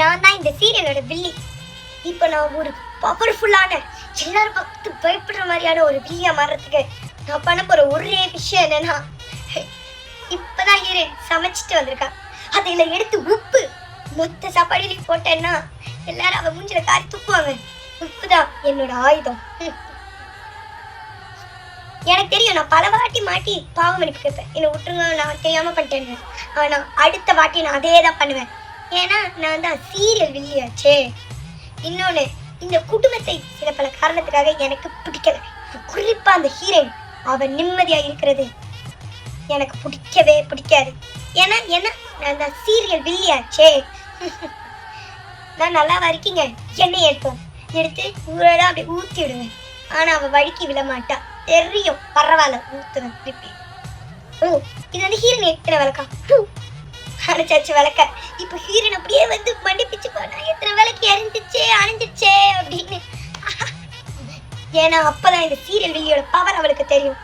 நான் தான் இந்த சீரியலோட வில்லி. இப்போ நான் ஒரு பவர்ஃபுல்லான எல்லாரும் பார்த்து பயப்படுற மாதிரியான ஒரு வில்லியா மாறுறதுக்கு நான் பண்ண போற ஒரே விஷயம் என்னன்னா, இப்பதான் ஹீரோயின் சமைச்சிட்டு வந்திருக்கா. அதில் எடுத்து உப்பு மொத்த சாப்பாடுலையும் போட்டேன்னா எல்லாரும் அவ மூஞ்சில காரி துப்புவாங்க. உப்பு தான் என்னோட ஆயுதம். எனக்கு தெரியும், நான் பல வாட்டி மாட்டி பாவம் மன்னிப்பு கேட்பேன், என்னை விட்டுருங்க நான் தெரியாம பண்ணிட்டேன்னு. ஆனா அடுத்த வாட்டி நான் அதே தான் பண்ணுவேன். ஏன்னா நான் தான் சீரியல் வில்லியாச்சே. இன்னொன்று, இந்த குடும்பத்தை சில பல காரணத்துக்காக எனக்கு பிடிக்கல. குறிப்பா அந்த ஹீரோயின் அவ நிம்மதியா இருக்கிறது எனக்கு பிடிக்கவே பிடிக்காது. ஏன்னா என்ன, நான் தான் சீரியல் வில்லியாச்சே. நான் நல்லாவா இருக்கீங்க, எண்ணெய் எடுத்து ஊரெல்லாம் அப்படி ஊற்றி விடுவேன். ஆனா அவ வழுக்கி விட மாட்டா, தெரியும், பரவாயில்ல ஊத்துவேன் திருப்பி. ஓ, இது வந்து ஹீரோயின் எத்தனை விளக்கா அணைச்சாச்சு விளக்க. இப்போ ஹீரோயின் அப்படியே வந்து மண்டி பிச்சு போனா எத்தனை விளக்கு எரிஞ்சிச்சே அணைஞ்சிச்சே அப்படின்னு. ஏன்னா அப்பதான் இந்த சீரியல் வில்லியோட பவர் அவளுக்கு தெரியும்.